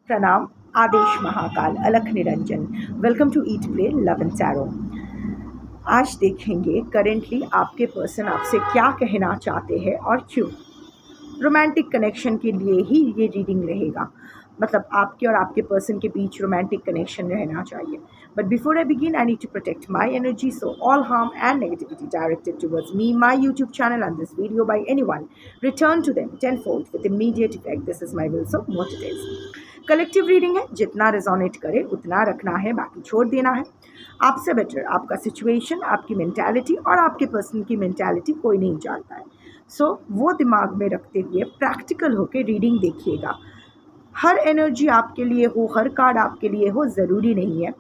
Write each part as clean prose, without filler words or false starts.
प्रणाम, आदेश महाकाल, अलख निरंजन। Welcome to eat play love and tarot. आज देखेंगे करेंटली आपके पर्सन आपसे क्या कहना चाहते हैं और क्यों। रोमांटिक कनेक्शन के लिए ही ये रीडिंग रहेगा, मतलब आपके और आपके पर्सन के बीच रोमांटिक कनेक्शन रहना चाहिए। But before I begin I need to protect my energy, so all harm and negativity directed towards me, my YouTube channel and this video by anyone return to them tenfold with immediate effect. This is my will, so more details. Collective reading है, जितना resonate करे उतना रखना है, बाकी छोड़ देना है। आपसे बेटर आपका सिचुएशन, आपकी मेंटालिटी और आपके पर्सन की मेंटालिटी कोई नहीं जानता है। सो वो दिमाग में रखते हुए प्रैक्टिकल होकर रीडिंग देखिएगा। हर एनर्जी आपके लिए हो, हर कार्ड आपके लिए हो, ज़रूरी नहीं है।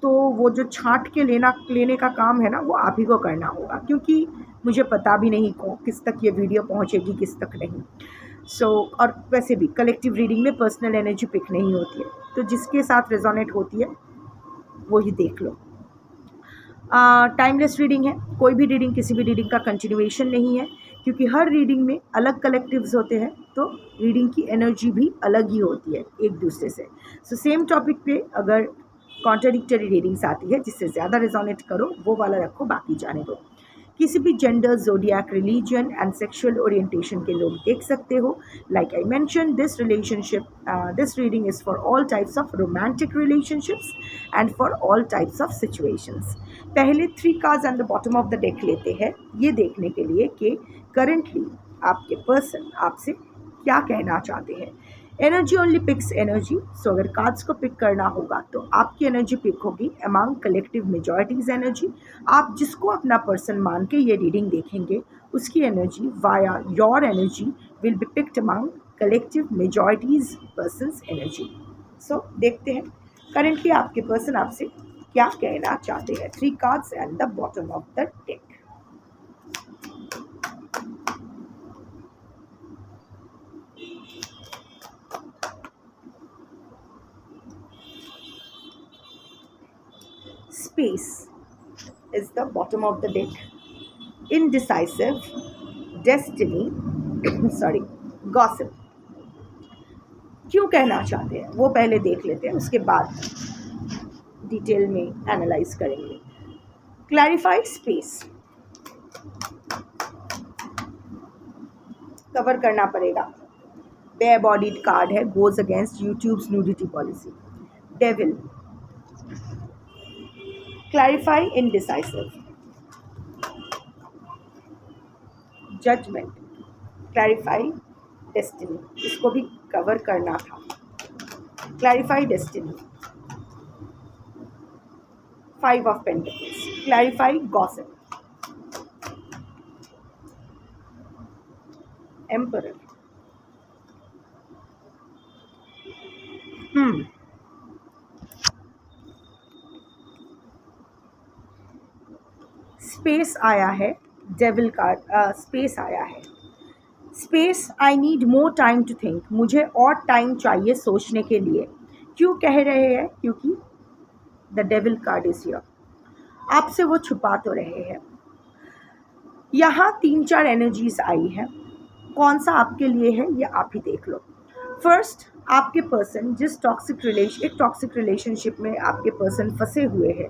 तो वो जो छांट के लेने का काम है ना, वो आप ही को करना होगा, क्योंकि मुझे पता भी नहीं किस तक ये वीडियो पहुंचेगी, किस तक नहीं। और वैसे भी कलेक्टिव रीडिंग में पर्सनल एनर्जी पिक नहीं होती है, तो जिसके साथ रेजोनेट होती है वो ही देख लो। टाइमलेस रीडिंग है, कोई भी रीडिंग किसी भी रीडिंग का कंटिन्यूएशन नहीं है, क्योंकि हर रीडिंग में अलग कलेक्टिव्स होते हैं, तो रीडिंग की एनर्जी भी अलग ही होती है एक दूसरे से। सेम टॉपिक पे अगर कॉन्ट्राडिक्टरी रीडिंग्स आती है, जिससे ज़्यादा रेजोनेट करो वो वाला रखो, बाकी जाने दो। किसी भी gender, जोडियाक, religion and sexual orientation के लोग देख सकते हो। Like I mention, this reading is for all types of romantic relationships and for all types of situations. पहले 3 cards and the bottom of the deck लेते हैं, ये देखने के लिए कि करेंटली आपके पर्सन आपसे क्या कहना चाहते हैं। एनर्जी ओनली पिक्स एनर्जी, सो अगर कार्ड्स को पिक करना होगा तो आपकी एनर्जी पिक होगी अमंग कलेक्टिव मेजॉरिटीज एनर्जी। आप जिसको अपना पर्सन मान के ये रीडिंग देखेंगे, उसकी energy via your energy will be picked among collective majorities persons energy. So देखते हैं करेंटली आपके पर्सन आपसे क्या कहना चाहते हैं। 3 cards and the bottom of the deck. Space is the bottom of the deck. Indecisive, destiny, sorry, gossip. क्यों कहना चाहते हैं वो पहले देख लेते हैं, उसके बाद डिटेल में एनालाइज करेंगे। क्लैरिफाइड स्पेस कवर करना पड़ेगा। बेयर बॉडीड कार्ड है, goes against YouTube's nudity policy. Devil, clarify indecisive, judgment, clarify destiny, इसको भी कवर करना था। Clarify destiny, 5 of pentacles, clarify gossip, emperor. Space आया है, डेविल कार्ड, स्पेस आया है। Space, I need more time to think, मुझे और टाइम चाहिए सोचने के लिए। क्यों कह रहे हैं? क्योंकि the devil card is here. आपसे वो छुपा तो रहे हैं। यहाँ 3-4 एनर्जीज आई है, कौन सा आपके लिए है ये आप ही देख लो। फर्स्ट, आपके पर्सन जिस एक टॉक्सिक रिलेशनशिप में आपके पर्सन फंसे हुए हैं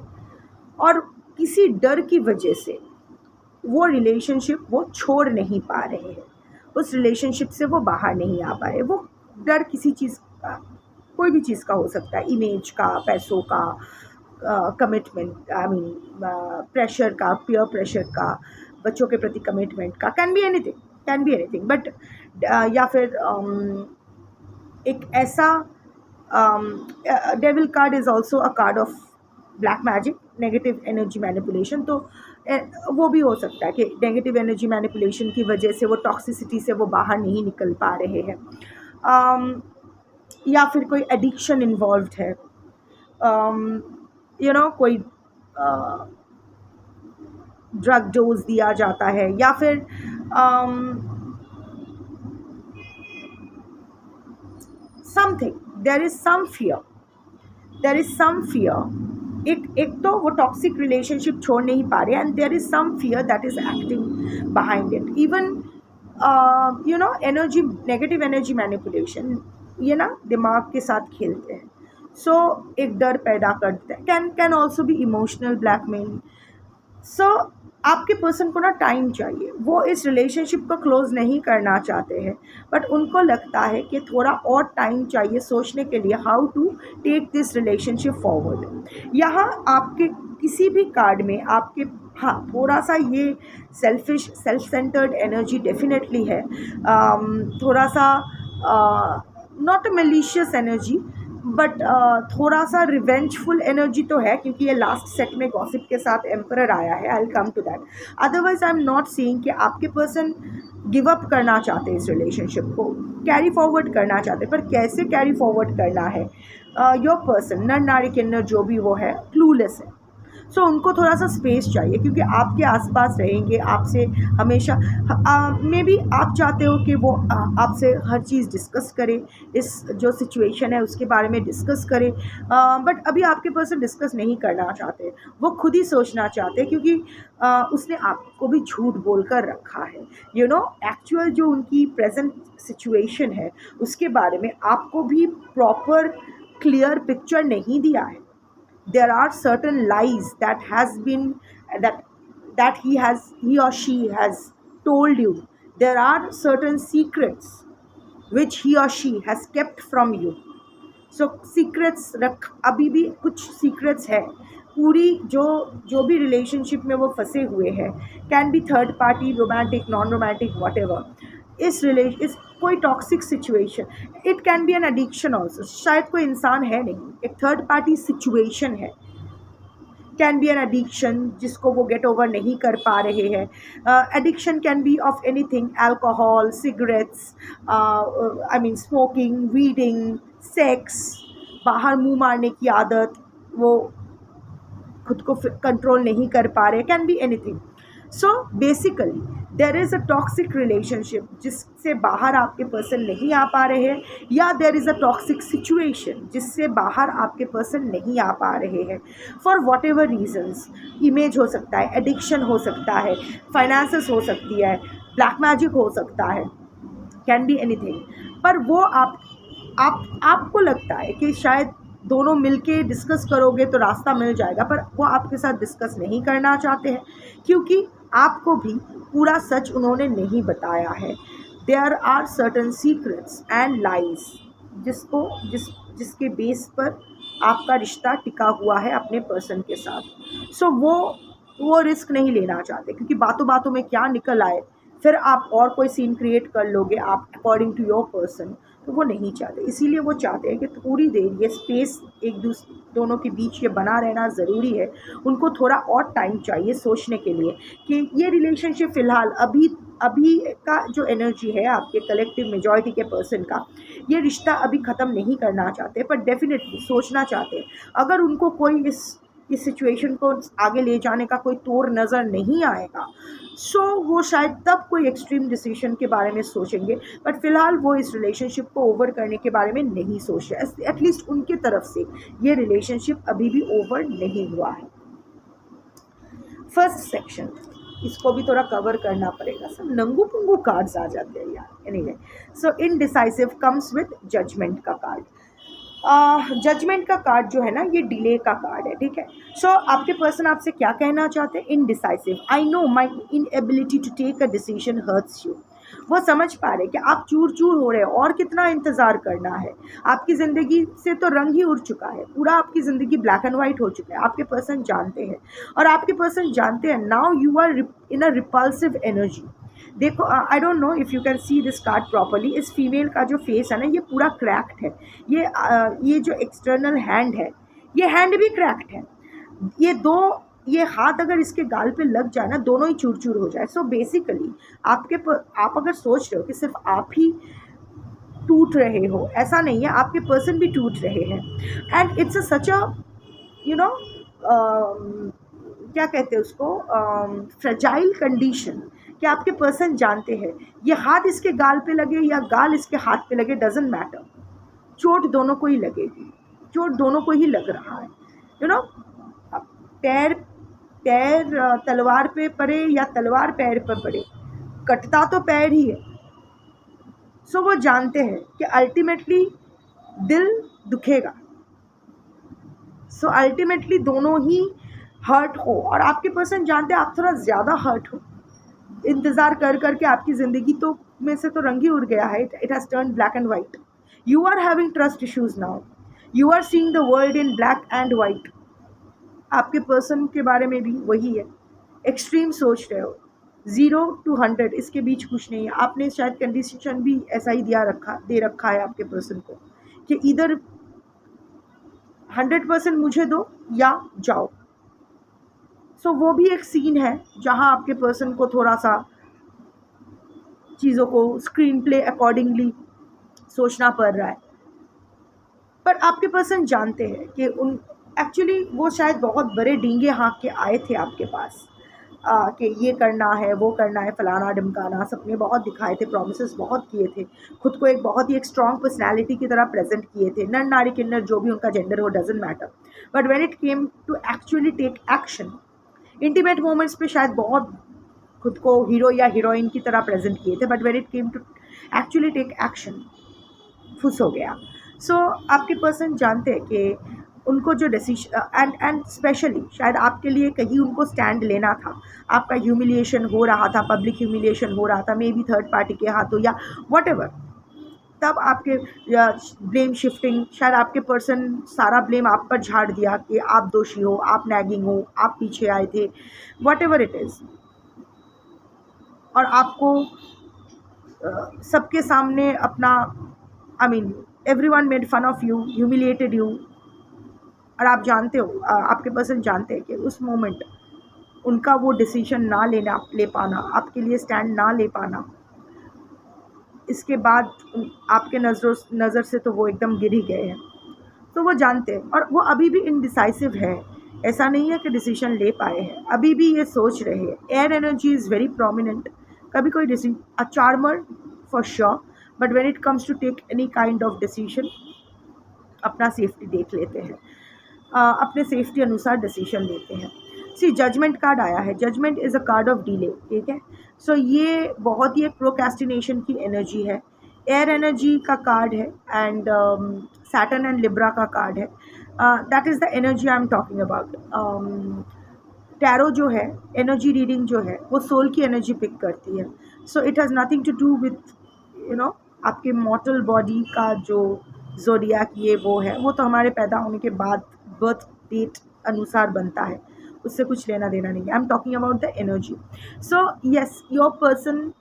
और किसी डर की वजह से वो रिलेशनशिप वो छोड़ नहीं पा रहे हैं, उस रिलेशनशिप से वो बाहर नहीं आ पा रहे। वो डर किसी चीज़ का, कोई भी चीज़ का हो सकता है, इमेज का, पैसों का, कमिटमेंट, आई मीन प्रेशर का, पीयर प्रेशर का, बच्चों के प्रति कमिटमेंट का, कैन बी एनीथिंग। बट या फिर एक ऐसा devil card is also a card of black magic, negative energy manipulation. तो वो भी हो सकता है कि नेगेटिव एनर्जी मैनिपुलेशन की वजह से वो टॉक्सिसिटी से वो बाहर नहीं निकल पा रहे हैं, या फिर कोई एडिक्शन इन्वॉल्व्ड है, कोई ड्रग डोज दिया जाता है, या फिर something, there is some fear. एक तो वो टॉक्सिक रिलेशनशिप छोड़ नहीं पा रहे, and there is some fear that is acting behind it. Even energy, negative energy manipulation ये ना दिमाग के साथ खेलते हैं। सो एक डर पैदा करते हैं, can also be emotional blackmail. So आपके पर्सन को ना टाइम चाहिए, वो इस रिलेशनशिप को क्लोज नहीं करना चाहते हैं, बट उनको लगता है कि थोड़ा और टाइम चाहिए सोचने के लिए how to take this relationship forward. यहाँ आपके किसी भी कार्ड में आपके, हाँ, थोड़ा सा ये selfish self centred energy definitely है, थोड़ा सा not a malicious energy, but थोड़ा सा रिवेंजफुल एनर्जी तो है, क्योंकि ये लास्ट सेट में गॉसिप के साथ एम्परर आया है। I will come to that. Otherwise I am not saying कि आपके पर्सन गिव अप करना चाहते हैं, इस रिलेशनशिप को कैरी फॉरवर्ड करना चाहते हैं, पर कैसे कैरी फॉरवर्ड करना है। योर पर्सन, नर नारी किन्नर जो भी वो है, क्लूलेस है। सो उनको थोड़ा सा स्पेस चाहिए, क्योंकि आपके आसपास रहेंगे, आपसे हमेशा मे बी आप चाहते हो कि वो आपसे हर चीज़ डिस्कस करे, इस जो सिचुएशन है उसके बारे में डिस्कस करे, बट अभी आपके पर्सन डिस्कस नहीं करना चाहते, वो खुद ही सोचना चाहते हैं, क्योंकि उसने आपको भी झूठ बोल कर रखा है। यू नो, एक्चुअल जो उनकी प्रेजेंट सिचुएशन है उसके बारे में आपको भी प्रॉपर क्लियर पिक्चर नहीं दिया है। There are certain lies that has been that he or she has told you. There are certain secrets which he or she has kept from you. So secrets रख, अभी भी कुछ secrets है। पूरी जो भी रिलेशनशिप में वो फंसे हुए हैं, can be third party, romantic, non romantic, what ever, इस कोई toxic situation, it can B an addiction also, शायद कोई इंसान है नहीं, एक थर्ड पार्टी सिचुएशन है, कैन बी एन एडिक्शन जिसको वो गेट ओवर नहीं कर पा रहे हैं। Addiction can be of anything, alcohol, cigarettes, I mean smoking, reading, sex, बाहर मुंह मारने की आदत, वो खुद को कंट्रोल नहीं कर पा रहे, can be anything. So basically there is a toxic relationship जिससे बाहर आपके पर्सन नहीं आ पा रहे हैं, या there is a toxic situation जिससे बाहर आपके पर्सन नहीं आ पा रहे हैं, for whatever reasons. Image हो सकता है, एडिक्शन हो सकता है, फाइनेंसेस हो सकती है, ब्लैक मैजिक हो सकता है, कैन बी एनीथिंग। पर वो आपको लगता है कि शायद दोनों मिलके डिस्कस करोगे तो रास्ता मिल जाएगा, पर वो आपके साथ डिस्कस नहीं करना चाहते हैं, क्योंकि आपको भी पूरा सच उन्होंने नहीं बताया है। There are certain secrets and lies जिसके बेस पर आपका रिश्ता टिका हुआ है अपने पर्सन के साथ। सो वो रिस्क नहीं लेना चाहते, क्योंकि बातों बातों में क्या निकल आए, फिर आप और कोई सीन क्रिएट कर लोगे आप अकॉर्डिंग टू योर पर्सन, तो वो नहीं चाहते। इसीलिए वो चाहते हैं कि थोड़ी देर ये स्पेस दोनों के बीच ये बना रहना ज़रूरी है। उनको थोड़ा और टाइम चाहिए सोचने के लिए कि ये रिलेशनशिप फ़िलहाल अभी का जो एनर्जी है आपके कलेक्टिव मेजॉरिटी के पर्सन का, ये रिश्ता अभी ख़त्म नहीं करना चाहते, पर डेफिनेटली सोचना चाहते हैं। अगर उनको कोई इस सिचुएशन को आगे ले जाने का कोई तौर नज़र नहीं आएगा, सो वो शायद तब कोई एक्सट्रीम डिसीजन के बारे में सोचेंगे, बट फ़िलहाल वो इस रिलेशनशिप को ओवर करने के बारे में नहीं सोच रहे। एटलीस्ट उनके तरफ से ये रिलेशनशिप अभी भी ओवर नहीं हुआ है। फर्स्ट सेक्शन, इसको भी थोड़ा कवर करना पड़ेगा, सब नंगू पुंगू कार्ड्स आ जाते हैं यार। Anyway, so indecisive comes with judgment का कार्ड। जजमेंट का कार्ड जो है ना, ये डिले का कार्ड है, ठीक है। सो आपके पर्सन आपसे क्या कहना चाहते हैं? Indecisive, I know my inability to take a decision hurts you. वो समझ पा रहे कि आप चूर चूर हो रहे हो, और कितना इंतज़ार करना है। आपकी ज़िंदगी से तो रंग ही उड़ चुका है, पूरा आपकी ज़िंदगी ब्लैक एंड वाइट हो चुका है। आपके पर्सन जानते हैं, और आपके पर्सन जानते हैं now you are in a repulsive energy. देखो, I don't know if you can see this card properly. इस फीमेल का जो फेस है ना, ये पूरा क्रैक्ड है। ये जो एक्सटर्नल हैंड है, ये हैंड भी क्रैक्ड है। ये हाथ अगर इसके गाल पे लग जाए ना, दोनों ही चूर चूर हो जाए। सो बेसिकली आप अगर सोच रहे हो कि सिर्फ आप ही टूट रहे हो, ऐसा नहीं है, आपके पर्सन भी टूट रहे हैं। And it's such a you know क्या कहते हैं उसको, फ्रेजाइल कंडीशन, कि आपके पर्सन जानते हैं ये हाथ इसके गाल पे लगे या गाल इसके हाथ पे लगे, डजेंट मैटर, चोट दोनों को ही लगेगी, चोट दोनों को ही लग रहा है। यू नो, पैर तलवार पे पड़े या तलवार पैर पर पड़े, कटता तो पैर ही है। सो वो जानते हैं कि अल्टीमेटली दिल दुखेगा। सो अल्टीमेटली दोनों ही हर्ट हो, और आपके पर्सन जानते हैं आप थोड़ा ज़्यादा हर्ट हो। इंतज़ार कर करके आपकी ज़िंदगी तो में से तो रंग ही उड़ गया है, it has turn black and white. You are having trust issues now, you are seeing the world in black and white. आपके पर्सन के बारे में भी वही है, एक्सट्रीम सोच रहे हो, 0 to 100 इसके बीच कुछ नहीं है। आपने शायद कंडीशन भी ऐसा ही दे रखा है आपके पर्सन को कि इधर 100% मुझे दो या जाओ। सो वो भी एक सीन है जहाँ आपके पर्सन को थोड़ा सा चीज़ों को स्क्रीन प्ले अकॉर्डिंगली सोचना पड़ रहा है। पर आपके पर्सन जानते हैं कि उन एक्चुअली वो शायद बहुत बड़े डींगे हाँक के आए थे आपके पास, कि ये करना है, वो करना है, फलाना ढिमकाना, सपने बहुत दिखाए थे, प्रॉमिसेस बहुत किए थे, खुद को एक बहुत ही एक स्ट्रॉन्ग पर्सनैलिटी की तरह प्रेजेंट किए थे, नर नारी किन्नर जो भी उनका जेंडर हो, doesn't matter. But when it came to actually take action, intimate moments पे शायद बहुत खुद को हीरो या हीरोइन की तरह प्रेजेंट किए थे, but when it came to actually take action फुस हो गया। सो आपके पर्सन जानते हैं कि उनको जो डिसीजन एंड स्पेशली शायद आपके लिए कहीं उनको स्टैंड लेना था, आपका ह्यूमिलिएशन हो रहा था, पब्लिक ह्यूमिलिएशन हो रहा था, मे बी थर्ड पार्टी के हाथों या व्हाटएवर, तब आपके ब्लेम शिफ्टिंग, शायद आपके पर्सन सारा ब्लेम आप पर झाड़ दिया कि आप दोषी हो, आप नैगिंग हो, आप पीछे आए थे, व्हाटएवर इट इज़, और आपको सबके सामने अपना I mean everyone made fun of you, humiliated you. और आप जानते हो, आपके पर्सन जानते हैं कि उस मोमेंट उनका वो डिसीजन ना ले पाना, आपके लिए स्टैंड ना ले पाना, इसके बाद आपके नज़र से तो वो एकदम गिर ही गए हैं। तो वो जानते हैं, और वो अभी भी इनडिसाइसिव है, ऐसा नहीं है कि डिसीजन ले पाए हैं, अभी भी ये सोच रहे हैं। Air energy is very prominent. कभी कोई decision, a charmer for sure, but when it comes to take any kind of decision, अपना सेफ्टी देख लेते हैं, अपने सेफ्टी अनुसार डिसीजन लेते हैं। सी जजमेंट कार्ड आया है, judgment is a card of delay, ठीक है। सो ये बहुत ही एक प्रोक्रेस्टिनेशन की एनर्जी है, एयर एनर्जी का कार्ड है, एंड सैटर्न एंड लिब्रा का कार्ड है। That is the energy I am talking about. Tarot जो है, एनर्जी रीडिंग जो है, वो सोल की एनर्जी पिक करती है। So it has nothing to do with आपके मॉर्टल बॉडी का जो ज़ोडिएक ये वो है, वो तो हमारे पैदा होने के बाद बर्थ डेट अनुसार बनता है, उससे कुछ लेना देना नहीं है। I am talking about the energy. So yes, your person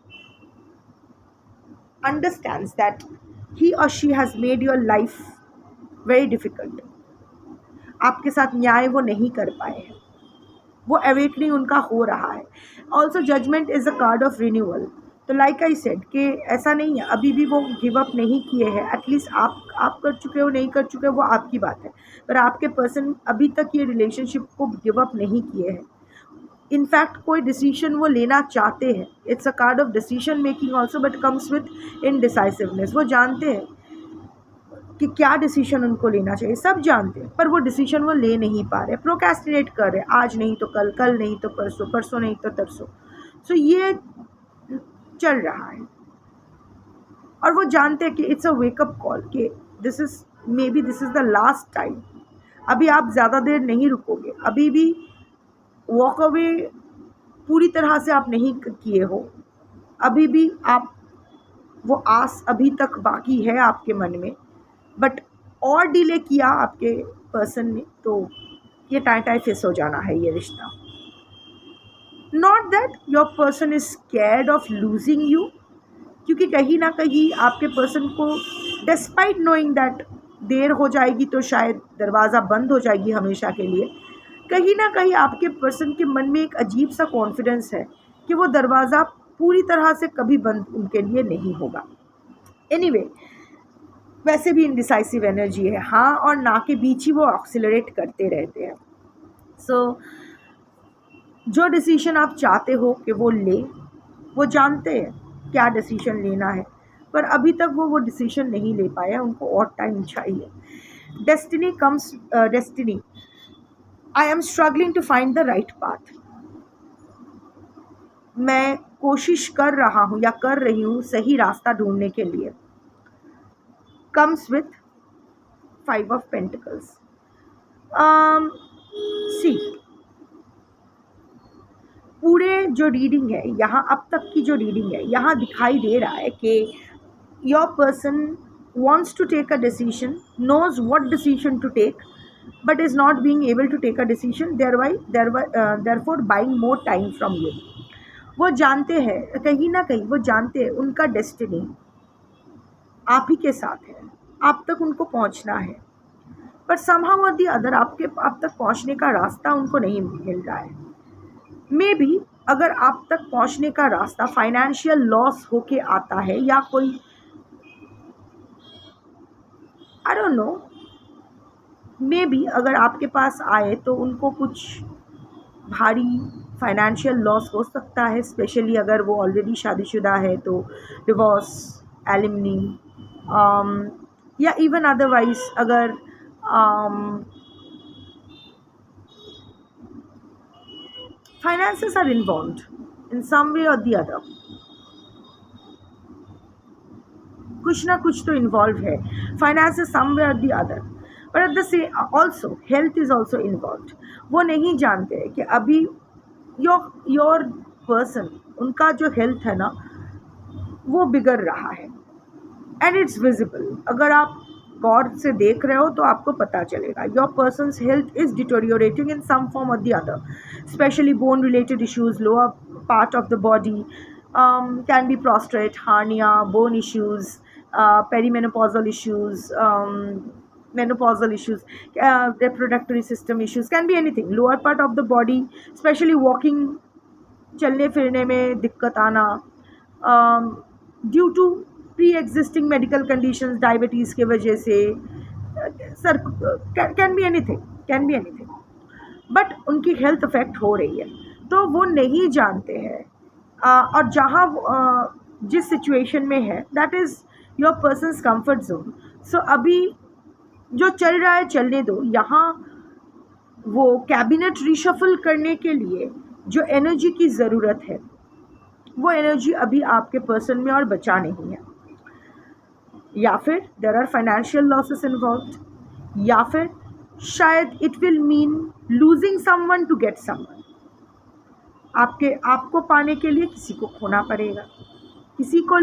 understands that he or she has made your life very difficult. आपके साथ न्याय वो नहीं कर पाए हैं, वो अवेकनिंग उनका हो रहा है। Also judgment is a card of renewal. तो लाइक आई सेड कि ऐसा नहीं है, अभी भी वो गिव अप नहीं किए हैं। एटलीस्ट आप कर चुके हो, नहीं कर चुके हो, वो आपकी बात है, पर आपके पर्सन अभी तक ये रिलेशनशिप को गिव अप नहीं किए हैं। इनफैक्ट कोई डिसीजन वो लेना चाहते हैं। It's a card of decision making also, but comes with indecisiveness. वो जानते हैं कि क्या डिसीजन उनको लेना चाहिए, सब जानते हैं, पर वो डिसीजन वो ले नहीं पा रहे, प्रोक्रेस्टिनेट कर रहे, आज नहीं तो कल, कल नहीं तो परसों, परसों नहीं तो तरसों। सो ये चल रहा है, और वो जानते हैं कि इट्स अ वेकअप कॉल कि this is the last time. अभी आप ज़्यादा देर नहीं रुकोगे, अभी भी वॉक अवे पूरी तरह से आप नहीं किए हो, अभी भी आप वो आस अभी तक बाकी है आपके मन में, बट और डिले किया आपके पर्सन ने तो ये टाई फिस हो जाना है ये रिश्ता। Not that your person is scared of losing you, क्योंकि कहीं ना कहीं आपके पर्सन को डिस्पाइट नोइंग दैट देर हो जाएगी तो शायद दरवाज़ा बंद हो जाएगी हमेशा के लिए, कहीं ना कहीं आपके पर्सन के मन में एक अजीब सा कॉन्फिडेंस है कि वो दरवाज़ा पूरी तरह से कभी बंद उनके लिए नहीं होगा। एनीवे, वैसे भी इनडिसाइसिव एनर्जी है, हाँ और ना के बीच ही वो ऑक्सिलरेट करते रहते हैं। सो जो डिसीजन आप चाहते हो कि वो ले, वो जानते हैं क्या डिसीजन लेना है, पर अभी तक वो डिसीजन नहीं ले पाए हैं, उनको और टाइम चाहिए। Destiny comes destiny, I am struggling to find the right path. मैं कोशिश कर रहा हूँ या कर रही हूँ सही रास्ता ढूंढने के लिए। Comes with 5 of pentacles. See, पूरे जो रीडिंग है यहाँ अब तक की जो रीडिंग है यहाँ दिखाई दे रहा है कि your person wants to take a decision, knows what decision to take, but is not being able to take a decision, therefore buying more time from you. वो जानते हैं कहीं ना कहीं, वो जानते हैं उनका डेस्टिनी आप ही के साथ है, आप तक उनको पहुंचना है, पर somehow or the other आप तक पहुंचने का रास्ता उनको नहीं मिल रहा है। मे बी अगर आप तक पहुंचने का रास्ता फाइनेंशियल लॉस होके आता है या कोई आई डोंट नो, मे बी अगर आपके पास आए तो उनको कुछ भारी फाइनेंशियल लॉस हो सकता है, स्पेशली अगर वो ऑलरेडी शादीशुदा है तो डिवोर्स, एलिमनी, या इवन अदरवाइज अगर finances are involved in some way or the other, कुछ ना कुछ तो इन्वॉल्व है, फाइनेंसेस समवे और the other, but at the same also health is also involve. वो नहीं जानते हैं कि अभी योर पर्सन, उनका जो हेल्थ है ना वो बिगड़ रहा है, एंड इट्स विजिबल। अगर आप गौर से देख रहे हो तो आपको पता चलेगा your persons health is deteriorating in some form और the other, specially bone related issues, lower part of the body, can be prostrate, hernia, bone issues, perimenopausal issues, menopausal issues, reproductory system issues, can be anything, lower part of the body, especially walking, चलने फिरने में दिक्कत आना, due to pre-existing medical conditions, diabetes के वजह से, sir can be anything, but उनकी health affect हो रही है तो वो नहीं जानते हैं। और जहाँ जिस सिचुएशन में है that is your persons comfort zone. So अभी जो चल रहा है चलने दो। यहाँ वो कैबिनेट रिशफल करने के लिए जो एनर्जी की ज़रूरत है वो एनर्जी अभी आपके पर्सन में और बचा नहीं है, या फिर there are financial losses involved, या फिर शायद it will mean losing someone to get someone. आपको पाने के लिए किसी को खोना पड़ेगा, किसी को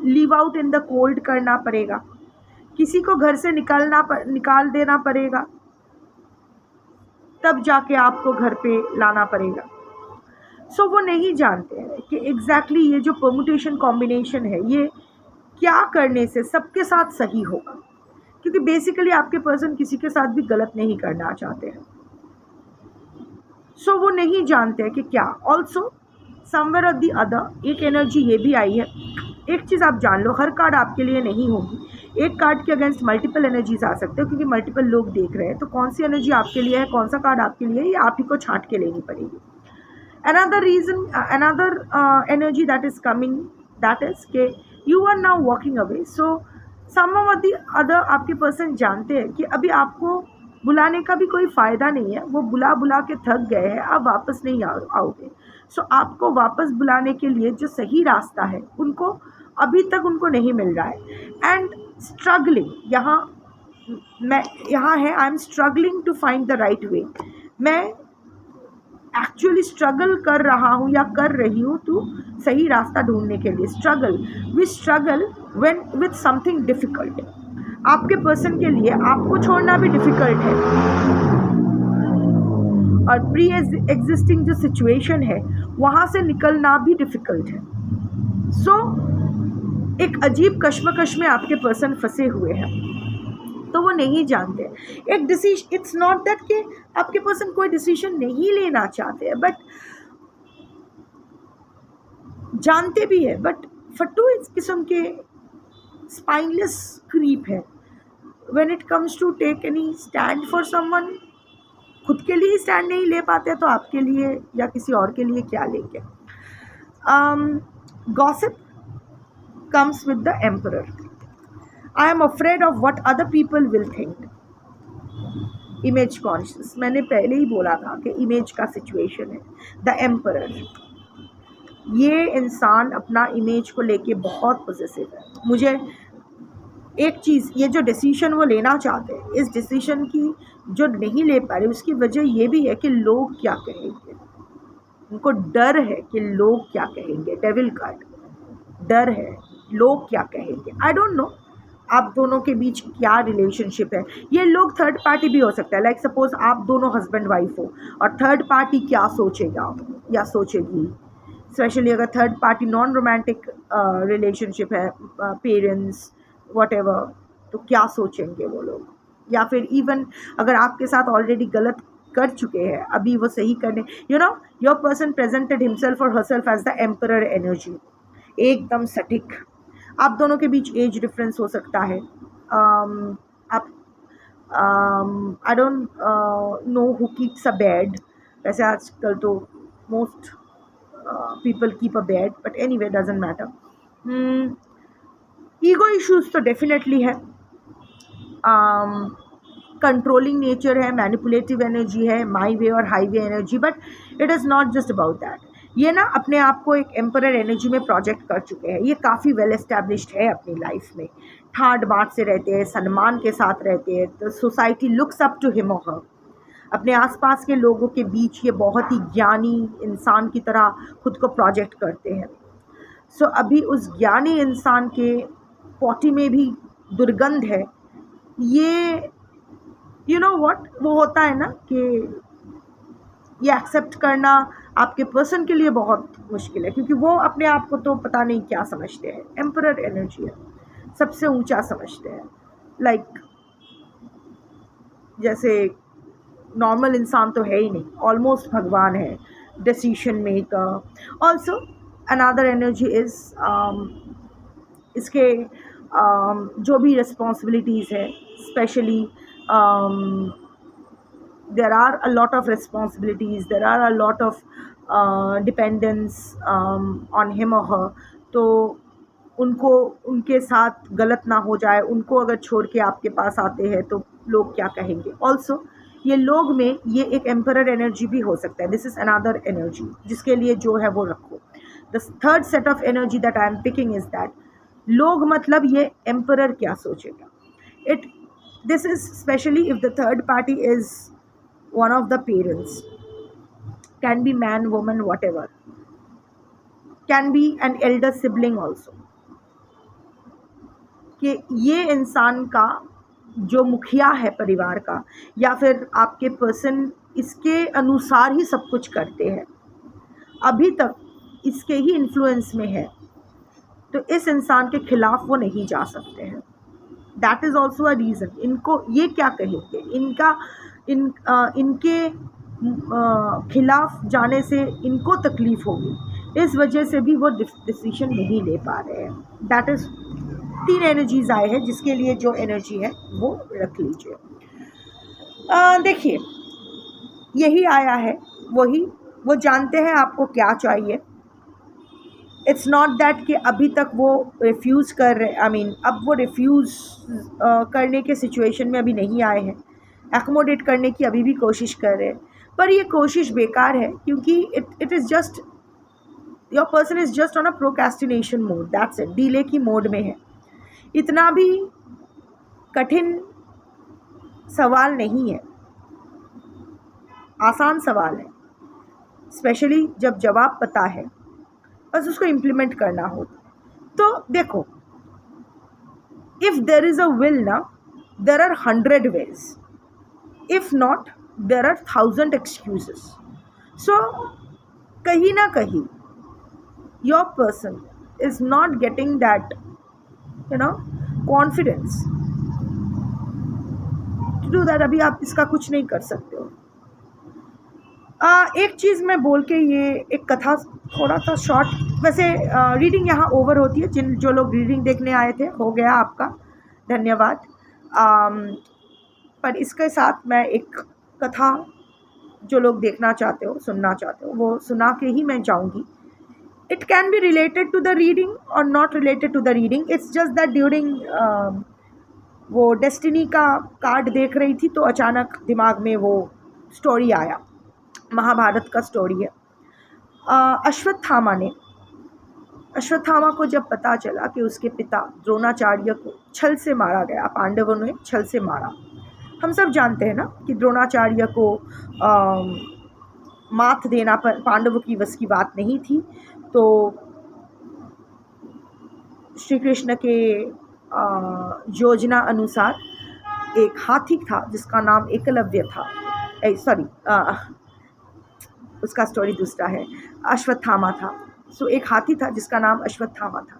leave out in the cold करना पड़ेगा, किसी को घर से निकाल देना पड़ेगा, तब जाके आपको घर पे लाना पड़ेगा। सो वो नहीं जानते हैं कि एग्जैक्टली ये जो परमुटेशन कॉम्बिनेशन है ये क्या करने से सबके साथ सही होगा, क्योंकि बेसिकली आपके पर्सन किसी के साथ भी गलत नहीं करना चाहते हैं। सो वो नहीं जानते हैं कि क्या। Also somewhere of the other एक एनर्जी ये भी आई है, एक चीज़ आप जान लो, हर कार्ड आपके लिए नहीं होगी, एक कार्ड के अगेंस्ट मल्टीपल एनर्जीज आ सकते हो, क्योंकि मल्टीपल लोग देख रहे हैं। तो कौन सी एनर्जी आपके लिए है, कौन सा कार्ड आपके लिए है, ये आप ही को छांट के लेनी पड़ेगी। Another reason, another energy that is coming, that is के you are now walking away. So some of the other आपके पर्सन जानते हैं कि अभी आपको बुलाने का भी कोई फ़ायदा नहीं है, वो बुला के थक गए हैं, आप वापस नहीं आओगे। सो आपको वापस बुलाने के लिए जो सही रास्ता है उनको अभी तक उनको नहीं मिल रहा है। एंड स्ट्रगलिंग यहाँ है, I am struggling to find the right way. मैं एक्चुअली स्ट्रगल कर रहा हूँ या कर रही हूँ तो सही रास्ता ढूंढने के लिए। We struggle when with something difficult. आपके पर्सन के लिए आपको छोड़ना भी डिफ़िकल्ट है, और प्री एग्जिस्टिंग जो सिचुएशन है वहाँ से निकलना भी डिफ़िकल्ट है। सो एक अजीब कश्मकश में आपके पर्सन फंसे हुए हैं, तो वो नहीं जानते एक डिसीजन। इट्स नॉट दैट कि आपके पर्सन कोई डिसीजन नहीं लेना चाहते हैं, बट जानते भी है, बट फट्टू इस किस्म के स्पाइनलेस क्रीप है। When it comes to take any stand for someone, खुद के लिए स्टैंड नहीं ले पाते तो आपके लिए या किसी और के लिए क्या लेंगे। Gossip comes with the emperor. I am afraid of what other people will think. Image conscious, मैंने पहले ही बोला था कि इमेज का सिचुएशन है। द एम्परर, ये इंसान अपना इमेज को लेके बहुत पॉजिटिव है। मुझे एक चीज़, ये जो डिसीजन वो लेना चाहते हैं, इस डिसीजन की जो नहीं ले पा रहे उसकी वजह ये भी है कि लोग क्या कहेंगे। उनको डर है कि लोग क्या कहेंगे। डेविल कार्ड, डर है लोग क्या कहेंगे। आई डोंट नो आप दोनों के बीच क्या रिलेशनशिप है। ये लोग थर्ड पार्टी भी हो सकता है। लाइक सपोज आप दोनों हस्बैंड वाइफ हो और थर्ड पार्टी क्या सोचेगा या सोचेगी, स्पेशली अगर third party non romantic relationship है, पेरेंट्स वॉटेवर, तो क्या सोचेंगे वो लोग। या फिर इवन अगर आपके साथ ऑलरेडी गलत कर चुके हैं, अभी वो सही करने, योर पर्सन प्रेजेंटेड हिमसेल्फ और herself as the emperor energy, एकदम सटीक। आप दोनों के बीच एज डिफरेंस हो सकता है। आप आई don't know who keeps a bed. वैसे आजकल तो most people keep a bed, but anyway doesn't matter. Ego issues तो डेफिनेटली है, कंट्रोलिंग नेचर है, मैनिपुलेटिव एनर्जी है, माई वे और high way energy, but it is not just about that. ये ना अपने आप को एक एम्परर एनर्जी में प्रोजेक्ट कर चुके हैं। ये काफ़ी वेल एस्टैब्लिश्ड है अपनी लाइफ में, ठाट बाट से रहते हैं, सम्मान के साथ रहते हैं, तो society looks up to him और हर। अपने आसपास के लोगों के बीच ये बहुत ही ज्ञानी इंसान की तरह खुद को प्रोजेक्ट करते हैं। सो अभी उस ज्ञानी इंसान के पॉटी में भी दुर्गंध है। ये व्हाट वो होता है ना कि ये एक्सेप्ट करना आपके पर्सन के लिए बहुत मुश्किल है, क्योंकि वो अपने आप को तो पता नहीं क्या समझते हैं। एम्परर एनर्जी है, सबसे ऊंचा समझते हैं। लाइक जैसे नॉर्मल इंसान तो है ही नहीं, ऑलमोस्ट भगवान है, decision maker. Also another energy is इसके जो भी रिस्पॉन्सिबिलिटीज़ है, specially there are a lot of responsibilities, there are a lot of dependence on him or her। तो उनको उनके साथ गलत ना हो जाए, उनको अगर छोड़ के आपके पास आते हैं तो लोग क्या कहेंगे। ऑल्सो ये लोग में ये एक एम्परर एनर्जी भी हो सकता है। दिस इज़ अनदर एनर्जी जिसके लिए जो है वो रखो। The third set of energy that I am picking is that लोग, मतलब ये एम्परर क्या सोचेगा। This is specially if the third party is one of the parents, can be man, woman, whatever, can be an elder sibling also, कि ये इंसान का जो मुखिया है परिवार का, या फिर आपके पर्सन इसके अनुसार ही सब कुछ करते हैं, अभी तक इसके ही इन्फ्लुएंस में है, तो इस इंसान के खिलाफ वो नहीं जा सकते हैं। That is also a reason. इनको ये क्या कहेंगे, इनके खिलाफ जाने से इनको तकलीफ़ होगी, इस वजह से भी वो डिसीजन नहीं ले पा रहे हैं। दैट इज़ 3 एनर्जीज़ आए हैं, जिसके लिए जो एनर्जी है वो रख लीजिए। देखिए यही आया है, वो जानते हैं आपको क्या चाहिए। इट्स नॉट दैट कि अभी तक वो रिफ्यूज़ कर रहे, अब वो रिफ्यूज़ करने के सिचुएशन में अभी नहीं आए हैं, एकोमोडेट करने की अभी भी कोशिश कर रहे हैं, पर ये कोशिश बेकार है, क्योंकि it is just your person is just on a procrastination mode, that's it, delay की मोड में है। इतना भी कठिन सवाल नहीं है, आसान सवाल है, स्पेशली जब जवाब पता है, बस उसको इम्प्लीमेंट करना हो। तो देखो, if there is a will ना, there are 100 ways, if not there are 1000 excuses। so kahin na kahin your person is not getting that confidence to do that। अभी आप इसका कुछ नहीं कर सकते हो। एक चीज़ मैं बोल के ये एक कथा थोड़ा सा शॉर्ट, वैसे रीडिंग यहाँ ओवर होती है। जो लोग रीडिंग देखने आए थे, हो गया आपका, धन्यवाद। पर इसके साथ मैं एक कथा, जो लोग देखना चाहते हो, सुनना चाहते हो, वो सुना के ही मैं जाऊंगी। It can be related to the reading और not related to the reading. It's just that during वो डेस्टिनी का कार्ड देख रही थी, तो अचानक दिमाग में वो स्टोरी आया, महाभारत का स्टोरी है। अश्वत्थामा ने अश्वत्थामा को जब पता चला कि उसके पिता द्रोणाचार्य को छल से मारा गया, पांडवों ने छल से मारा। हम सब जानते हैं ना कि द्रोणाचार्य को मात देना पर पांडवों की बस की बात नहीं थी। तो श्री कृष्ण के योजना अनुसार एक हाथी था जिसका नाम एकलव्य था, उसका स्टोरी दूसरा है, अश्वत्थामा था। सो एक हाथी था जिसका नाम अश्वत्थामा था,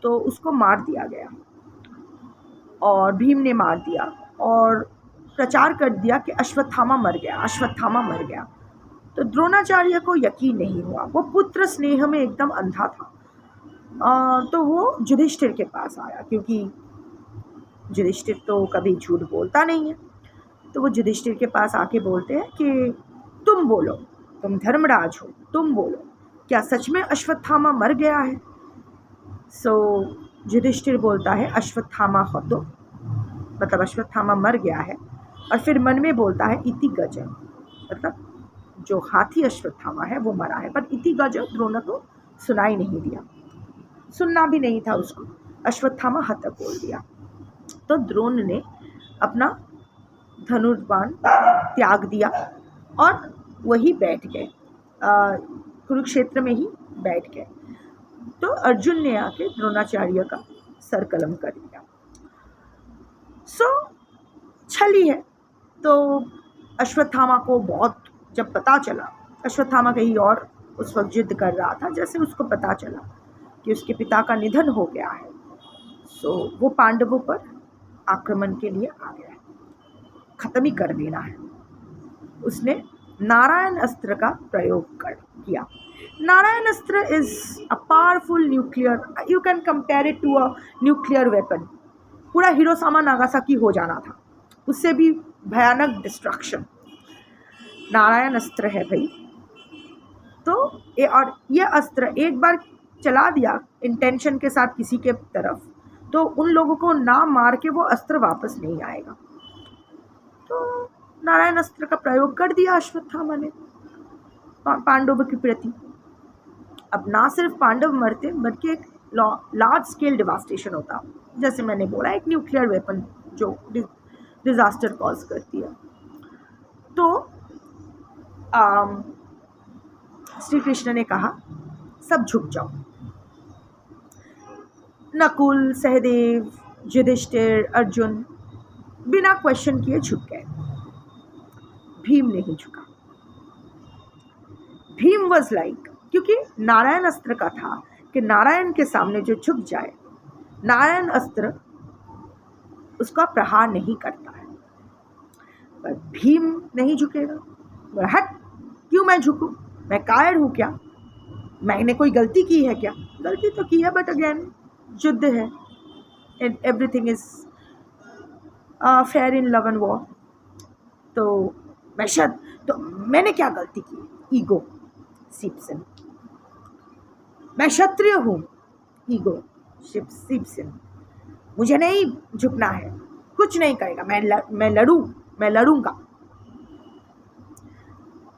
तो उसको मार दिया गया और भीम ने मार दिया और प्रचार कर दिया कि अश्वत्थामा मर गया, अश्वत्थामा मर गया। तो द्रोणाचार्य को यकीन नहीं हुआ, वो पुत्र स्नेह में एकदम अंधा था। तो वो युधिष्ठिर के पास आया, क्योंकि युधिष्ठिर तो कभी झूठ बोलता नहीं है। तो वो युधिष्ठिर के पास आके बोलते हैं कि तुम बोलो, तुम धर्मराज हो, तुम बोलो, क्या सच में अश्वत्थामा मर गया है? सो युधिष्ठिर बोलता है अश्वत्थामा हो, तो मतलब अश्वत्थामा मर गया है। और फिर मन में बोलता है इति गज, मतलब जो हाथी अश्वत्थामा है वो मरा है। पर इति गज द्रोण को सुनाई नहीं दिया, सुनना भी नहीं था उसको, अश्वत्थामा हत बोल दिया। तो द्रोण ने अपना धनुर्बाण त्याग दिया और वही बैठ गए, कुरुक्षेत्र में ही बैठ गए। तो अर्जुन ने आके द्रोणाचार्य का सर कलम कर दिया। सो छली है। तो अश्वत्थामा को बहुत जब पता चला, अश्वत्थामा कहीं और उस वक्त युद्ध कर रहा था, जैसे उसको पता चला कि उसके पिता का निधन हो गया है, सो वो पांडवों पर आक्रमण के लिए आ गया, खत्म ही कर देना है। उसने नारायण अस्त्र का प्रयोग किया। Narayan astra is a powerful nuclear, you can compare it to a nuclear weapon. पूरा हिरोशिमा नागासाकी हो जाना था, उससे भी भयानक डिस्ट्रक्शन नारायण अस्त्र है भाई। तो और ये अस्त्र एक बार चला दिया इंटेंशन के साथ किसी के तरफ, तो उन लोगों को ना मार के वो अस्त्र वापस नहीं आएगा। तो नारायण अस्त्र का प्रयोग कर दिया अश्वत्थामा ने पांडवों के प्रति। अब ना सिर्फ पांडव मरते, बल्कि एक लार्ज स्केल डिवास्टेशन होता, जैसे मैंने बोला एक न्यूक्लियर वेपन जो डिजास्टर कॉज करती है। तो श्री कृष्ण ने कहा सब झुक जाओ। नकुल, सहदेव, युधिष्ठिर, अर्जुन बिना क्वेश्चन किए झुक गए। भीम नहीं झुका। भीम वॉज लाइक, क्योंकि नारायण अस्त्र का था कि नारायण के सामने जो झुक जाए, नारायण अस्त्र उसका प्रहार नहीं करता है। पर भीम नहीं झुकेगा। हट, क्यों मैं झुकूं? मैं कायर हूं क्या? मैंने कोई गलती की है क्या? गलती तो की है, बट अगेन युद्ध है, everything is fair in love and war. तो मैंने क्या गलती की? ईगो, सीपसिन। मैं क्षत्रिय हूं, ईगो, सीपसिन। मुझे नहीं झुकना है, कुछ नहीं करेगा, मैं लड़ूंगा।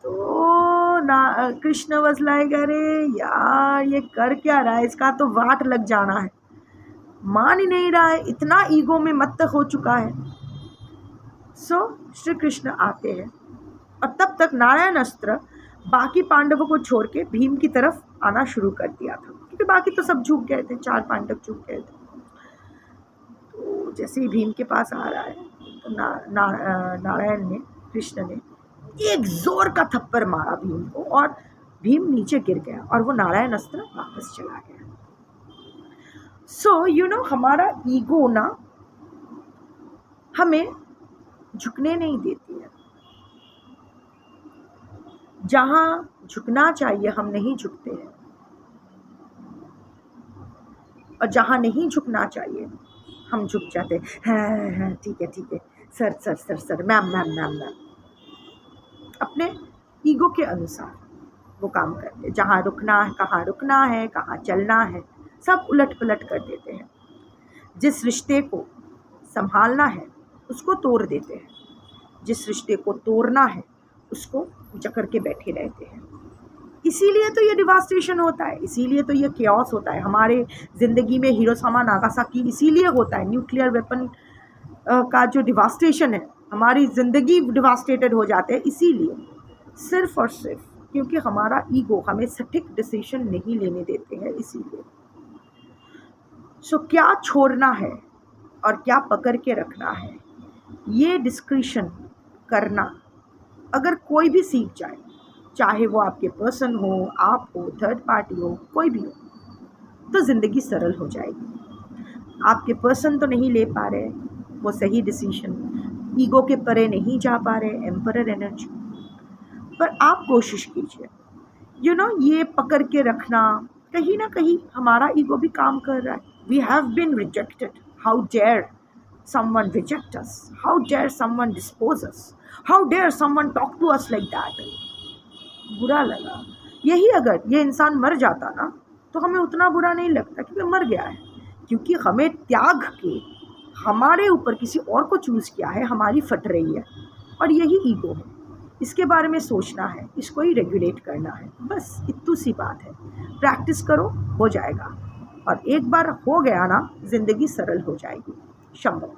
तो ना कृष्ण वाज लाइक, अरे यार ये कर क्या रहा है, इसका तो वाट लग जाना है, मान ही नहीं रहा है, इतना ईगो में मत्त हो चुका है। सो श्री कृष्ण आते हैं और तब तक नारायण अस्त्र बाकी पांडवों को छोड़ के भीम की तरफ आना शुरू कर दिया था, क्योंकि बाकी तो सब झुक गए थे, 4 पांडव झुक गए थे। तो जैसे ही भीम के पास आ रहा है तो नारायण ने, कृष्ण ने एक जोर का थप्पड़ मारा भीम को और भीम नीचे गिर गया और वो नारायण अस्त्र वापस चला गया। सो यू नो, हमारा ईगो ना हमें झुकने नहीं देती है। जहां झुकना चाहिए हम नहीं झुकते हैं, और जहां नहीं झुकना चाहिए हम झुक जाते हैं। हाँ, ठीक है, सर, मैम। अपने ईगो के अनुसार वो काम करते हैं। जहाँ रुकना है, कहाँ रुकना है, कहाँ चलना है, सब उलट पलट कर देते हैं। जिस रिश्ते को संभालना है उसको तोड़ देते हैं, जिस रिश्ते को तोड़ना है उसको जकड़ के बैठे रहते हैं। इसीलिए तो ये डिवास्टेशन होता है, इसीलिए तो ये केओस होता है हमारे ज़िंदगी में। हिरोशिमा नागासाकी इसीलिए होता है, न्यूक्लियर वेपन का जो डिवास्टेशन है, हमारी ज़िंदगी डिवास्टेटेड हो जाते हैं इसीलिए, सिर्फ़ और सिर्फ क्योंकि हमारा ईगो हमें सटीक डिसीजन नहीं लेने देते हैं इसीलिए। सो क्या छोड़ना है और क्या पकड़ के रखना है, ये डिस्क्रिशन करना अगर कोई भी सीख जाए, चाहे वो आपके पर्सन हो, आप हो, थर्ड पार्टी हो, कोई भी हो, तो ज़िंदगी सरल हो जाएगी। आपके पर्सन तो नहीं ले पा रहे वो सही डिसीजन, ईगो के परे नहीं जा पा रहे, एम्परर एनर्जी, पर आप कोशिश कीजिए ये पकड़ के रखना। कहीं ना कहीं हमारा ईगो भी काम कर रहा है। We have been rejected, how dare someone reject us, how dare someone dispose us, how dare someone talk to us like that। बुरा लगा। यही अगर ये इंसान मर जाता ना तो हमें उतना बुरा नहीं लगता क्योंकि मर गया है, क्योंकि हमें त्याग के हमारे ऊपर किसी और को चूज़ किया है, हमारी फट रही है, और यही ईगो है। इसके बारे में सोचना है, इसको ही रेगुलेट करना है, बस इतनी सी बात है। प्रैक्टिस करो, हो जाएगा, और एक बार हो गया ना ज़िंदगी सरल हो जाएगी। शंभो।